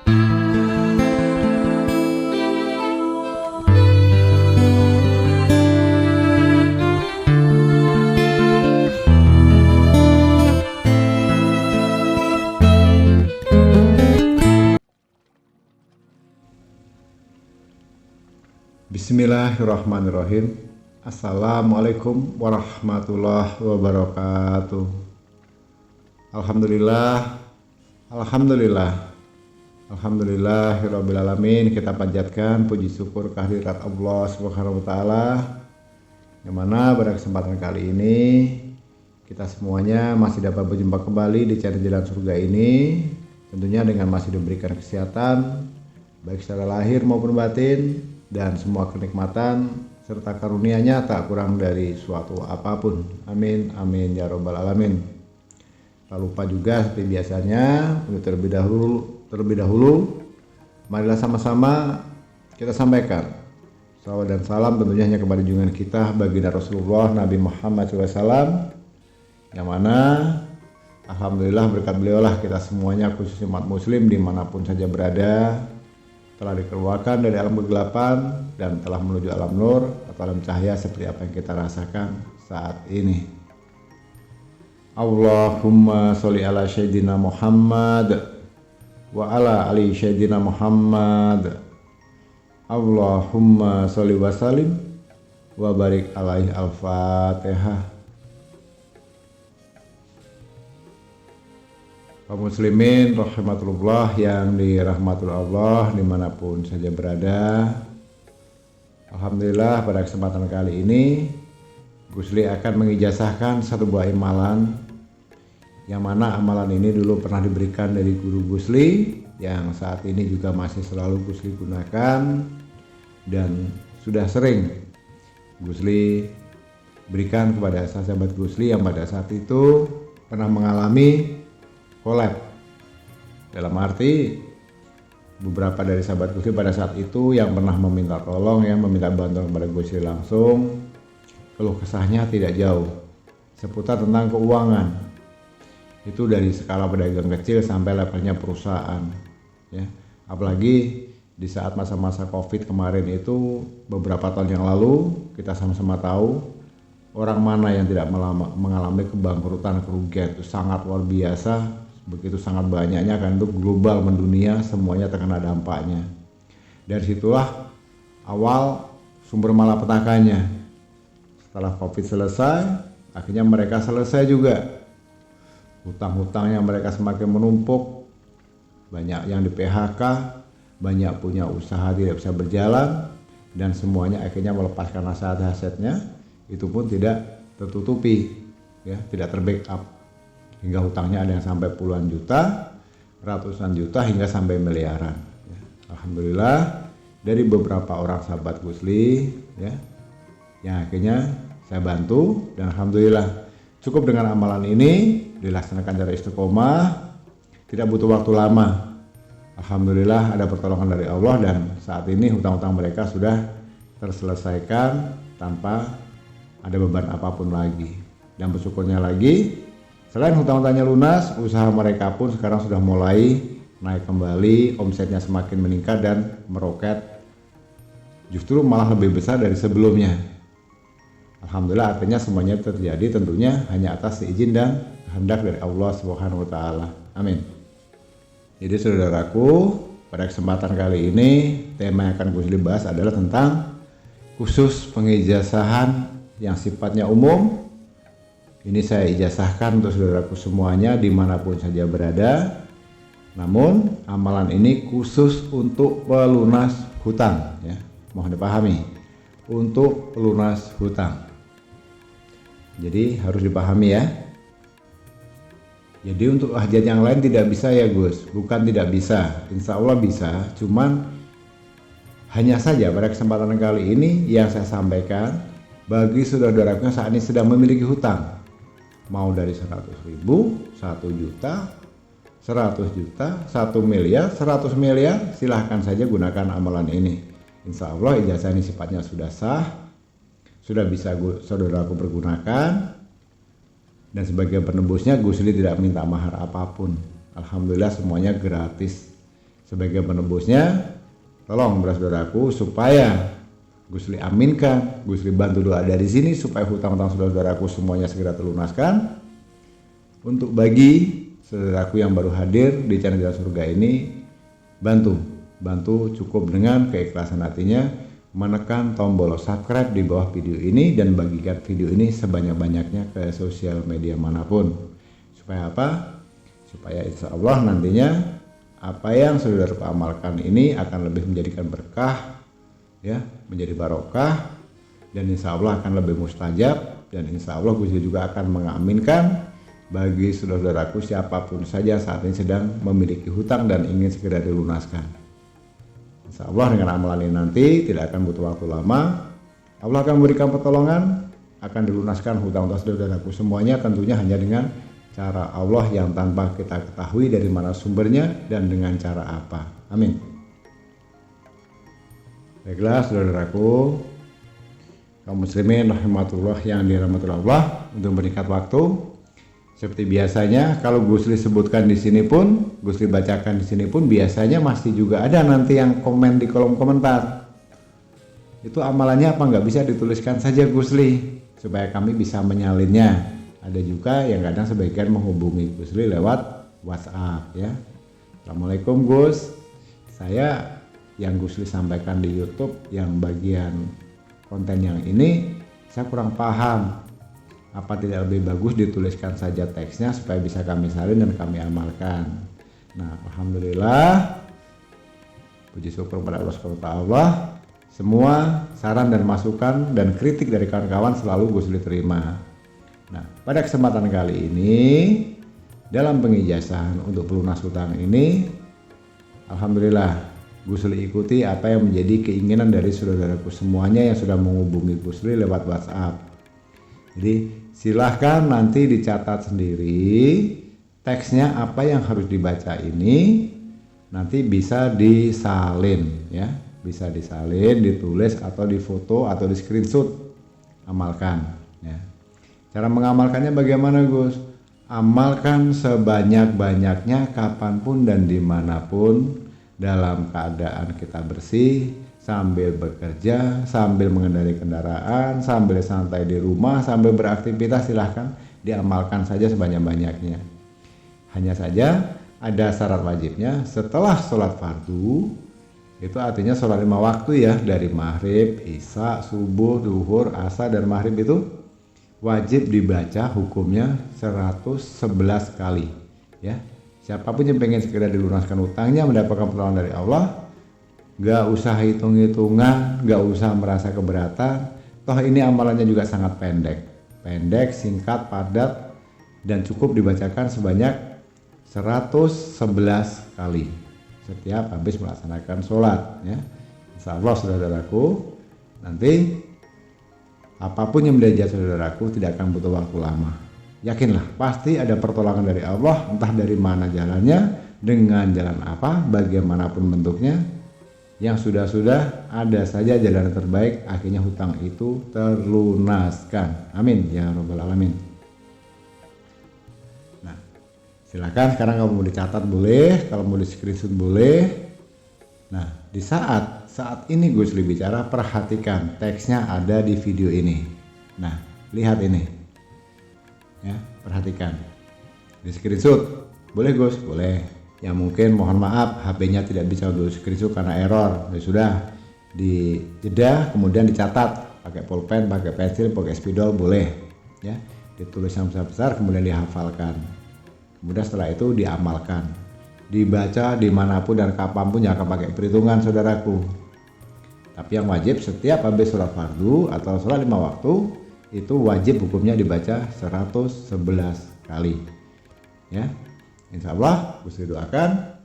Bismillahirrahmanirrahim. Assalamualaikum warahmatullahi wabarakatuh. Alhamdulillah, Alhamdulillahirabbil alamin. Kita panjatkan puji syukur kehadirat Allah Subhanahu wa taala, yang mana pada kesempatan kali ini kita semuanya masih dapat berjumpa kembali di channel Jalan Surga ini, tentunya dengan masih diberikan kesehatan baik secara lahir maupun batin, dan semua kenikmatan serta karunia-Nya tak kurang dari suatu apapun. Amin amin ya robbal alamin. Tak lupa juga seperti biasanya, untuk terlebih dahulu marilah sama-sama kita sampaikan salawat dan salam tentunya hanya kepada junjungan kita baginda Rasulullah Nabi Muhammad SAW, yang mana alhamdulillah berkat beliaulah kita semuanya khususnya umat muslim dimanapun saja berada telah dikeluarkan dari alam kegelapan dan telah menuju alam nur atau alam cahaya seperti apa yang kita rasakan saat ini. Allahumma sholli ala sayyidina Muhammad wa ala ali sayyidina Muhammad. Allahumma sholli wa sallim wa barik alaihi. Al-Fatihah. Kaum muslimin rahmatullah yang dirahmati Allah dimanapun saja berada, alhamdulillah pada kesempatan kali ini Gusli akan mengijazahkan satu buah amalan, yang mana amalan ini dulu pernah diberikan dari guru Gusli, yang saat ini juga masih selalu Gusli gunakan dan sudah sering Gusli berikan kepada sahabat Gusli yang pada saat itu pernah mengalami kolab. Dalam arti beberapa dari sahabat Gusli pada saat itu yang pernah meminta tolong, yang meminta bantuan kepada Gusli langsung, keluh kesahnya tidak jauh seputar tentang keuangan. Itu dari skala pedagang kecil sampai levelnya perusahaan, ya. Apalagi di saat masa-masa Covid kemarin itu, beberapa tahun yang lalu, kita sama-sama tahu orang mana yang tidak mengalami kebangkrutan, kerugian itu sangat luar biasa. Begitu sangat banyaknya, kan itu global mendunia, semuanya terkena dampaknya. Dari situlah awal sumber malapetakannya. Setelah Covid selesai, akhirnya mereka selesai juga. Hutang-hutangnya mereka semakin menumpuk, banyak yang di PHK, banyak punya usaha tidak bisa berjalan, dan semuanya akhirnya melepaskan aset-asetnya, itu pun tidak tertutupi, ya, tidak terbackup. Hingga hutangnya ada yang sampai puluhan juta, ratusan juta, hingga sampai miliaran. Ya. Alhamdulillah dari beberapa orang sahabat Gusli, ya, yang akhirnya saya bantu, dan alhamdulillah cukup dengan amalan ini dilaksanakan secara istiqomah, tidak butuh waktu lama. Alhamdulillah ada pertolongan dari Allah, dan saat ini hutang-hutang mereka sudah terselesaikan tanpa ada beban apapun lagi. Dan bersyukurnya lagi, selain hutang-hutangnya lunas, usaha mereka pun sekarang sudah mulai naik kembali, omsetnya semakin meningkat dan meroket, justru malah lebih besar dari sebelumnya. Alhamdulillah, artinya semuanya terjadi tentunya hanya atas izin dan kehendak dari Allah Subhanahu wa taala. Amin. Jadi saudaraku, pada kesempatan kali ini tema yang akan Gusli bahas adalah tentang khusus pengijazahan yang sifatnya umum. Ini saya ijazahkan untuk saudaraku semuanya dimanapun saja berada. Namun amalan ini khusus untuk pelunas hutang, ya. Mohon dipahami, untuk pelunas hutang. Jadi harus dipahami, ya. Jadi untuk hajat yang lain tidak bisa, ya Gus. Bukan tidak bisa, insya Allah bisa. Cuman hanya saja pada kesempatan kali ini yang saya sampaikan bagi saudara-saudaraku yang saat ini sedang memiliki hutang, mau dari 100.000, 1 juta, 100 juta, 1 miliar, 100 miliar, silahkan saja gunakan amalan ini. Insya Allah ijazah ini sifatnya sudah sah, sudah bisa saudaraku pergunakan, dan sebagai penebusnya Gusli tidak minta mahar apapun. Alhamdulillah semuanya gratis. Sebagai penebusnya, tolong saudaraku supaya Gusli aminkan, Gusli bantu doa dari sini supaya hutang-hutang saudaraku semuanya segera terlunaskan. Untuk bagi saudaraku yang baru hadir di channel Jalan Surga ini, bantu cukup dengan keikhlasan hatinya menekan tombol subscribe di bawah video ini dan bagikan video ini sebanyak-banyaknya ke sosial media manapun. Supaya apa? Supaya insya Allah nantinya apa yang saudara amalkan ini akan lebih menjadikan berkah, ya, menjadi barokah, dan insya Allah akan lebih mustajab, dan insya Allah Gusti juga akan mengaminkan bagi saudaraku siapapun saja saat ini sedang memiliki hutang dan ingin segera dilunaskan. Insya Allah dengan amalan ini nanti tidak akan butuh waktu lama, Allah akan memberikan pertolongan, akan dilunaskan hutang-hutang saudaraku semuanya, tentunya hanya dengan cara Allah yang tanpa kita ketahui dari mana sumbernya dan dengan cara apa. Amin. Baiklah saudaraku kaum muslimin rahmatullah yang dirahmati Allah, untuk berikat waktu seperti biasanya kalau Gusli sebutkan di sini pun, Gusli bacakan di sini pun, biasanya masih juga ada nanti yang komen di kolom komentar. Itu amalannya apa nggak bisa dituliskan saja Gusli supaya kami bisa menyalinnya. Ada juga yang kadang sebagian menghubungi Gusli lewat WhatsApp, ya. Assalamualaikum Gus, saya yang Gusli sampaikan di YouTube yang bagian konten yang ini saya kurang paham. Apa tidak lebih bagus dituliskan saja teksnya supaya bisa kami salin dan kami amalkan. Nah, alhamdulillah, puji syukur kepada Allah SWT, semua saran dan masukan dan kritik dari kawan-kawan selalu Gusli terima. Nah, pada kesempatan kali ini dalam pengijazahan untuk pelunas hutang ini, alhamdulillah Gusli ikuti apa yang menjadi keinginan dari saudaraku semuanya yang sudah menghubungi Gusli lewat WhatsApp. Jadi silahkan nanti dicatat sendiri teksnya apa yang harus dibaca ini, nanti bisa disalin, ya, bisa disalin, ditulis atau difoto atau di screenshot, amalkan, ya. Cara mengamalkannya bagaimana Gus? Amalkan sebanyak-banyaknya kapanpun dan dimanapun, dalam keadaan kita bersih, sambil bekerja, sambil mengendarai kendaraan, sambil santai di rumah, sambil beraktivitas, silahkan diamalkan saja sebanyak-banyaknya. Hanya saja ada syarat wajibnya setelah sholat fardu, itu artinya sholat 5 waktu, ya, dari maghrib, isya, subuh, duhur, asar, dan maghrib itu wajib dibaca hukumnya 111 kali, ya. Siapapun yang pengen segera dilunaskan utangnya, mendapatkan pertolongan dari Allah, gak usah hitung-hitungan, gak usah merasa keberatan. Toh ini amalannya juga sangat pendek, singkat, padat, dan cukup dibacakan sebanyak 111 kali setiap habis melaksanakan sholat, ya. Insya Allah saudaraku, nanti apapun yang menjadi saudaraku tidak akan butuh waktu lama. Yakinlah, pasti ada pertolongan dari Allah, entah dari mana jalannya, dengan jalan apa, bagaimanapun bentuknya. Yang sudah-sudah ada saja jalan terbaik, akhirnya hutang itu terlunaskan. Amin ya rabbal alamin. Nah, silakan sekarang kalau mau dicatat boleh, kalau mau di screenshot boleh. Nah, di saat ini Gusli bicara, perhatikan teksnya ada di video ini. Nah, lihat ini, ya, perhatikan di screenshot boleh Gus, boleh. Yang mungkin mohon maaf HP-nya tidak bisa untuk screenshot karena error, ya sudah, di jeda kemudian dicatat pakai pulpen, pakai pensil, pakai spidol boleh, ya, ditulis yang besar-besar kemudian dihafalkan, kemudian setelah itu diamalkan, dibaca dimanapun dan kapanpun, jangan pakai perhitungan saudaraku. Tapi yang wajib setiap habis sholat fardu atau sholat 5 waktu itu wajib hukumnya dibaca 111 kali, ya. Insya Allah Gusli doakan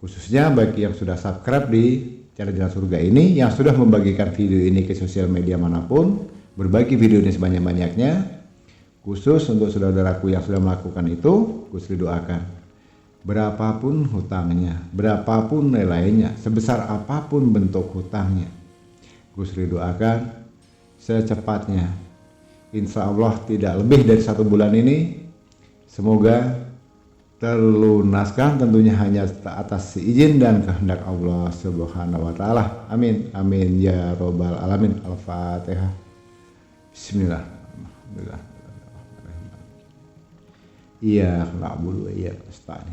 khususnya bagi yang sudah subscribe di channel Jalan Surga ini, yang sudah membagikan video ini ke sosial media manapun, berbagi video ini sebanyak-banyaknya, khusus untuk saudaraku yang sudah melakukan itu, Gusli doakan berapapun hutangnya, berapapun nilainya, sebesar apapun bentuk hutangnya, Gusli doakan secepatnya, insya Allah tidak lebih dari 1 bulan ini, semoga terlunaskan tentunya hanya atas izin dan kehendak Allah Subhanahu wa taala. Amin. Amin ya robbal alamin. Al-Fatihah. Bismillah. Alhamdulillah. Iya, na'budu wa iyyaka nasta'in.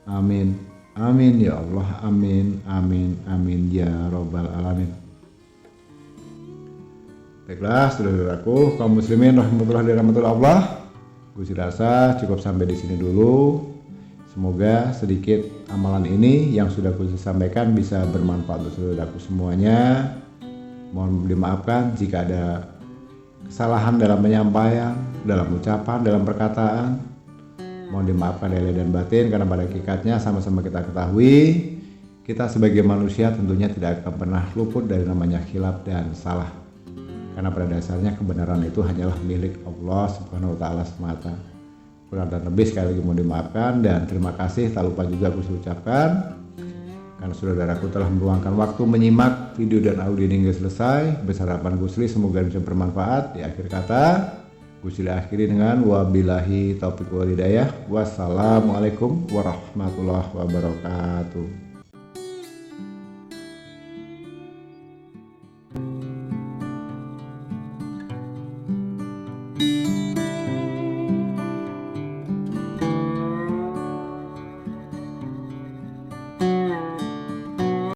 Amin. Amin ya Allah. Amin. Amin. Amin ya robbal alamin. Baiklah, saudara-saudaraku, kaum muslimin rahimahullah Allah. Gusti rasa cukup sampai di sini dulu. Semoga sedikit amalan ini yang sudah Gusti sampaikan bisa bermanfaat untuk saudaraku semuanya. Mohon dimaafkan jika ada kesalahan dalam penyampaian, dalam ucapan, dalam perkataan. Mohon dimaafkan lahir dan batin karena pada hakikatnya sama-sama kita ketahui kita sebagai manusia tentunya tidak akan pernah luput dari namanya khilaf dan salah. Karena pada dasarnya kebenaran itu hanyalah milik Allah Subhanahu wa taala semata. Kurang dan lebih sekali lagi mohon dimaafkan dan terima kasih tak lupa juga aku ucapkan karena saudaraku telah meluangkan waktu menyimak video dan audio ini hingga selesai. Besar harapan Gusli semoga bisa bermanfaat. Di akhir kata Gusli akhiri dengan wabillahi taufiq wal hidayah. Wassalamualaikum warahmatullahi wabarakatuh.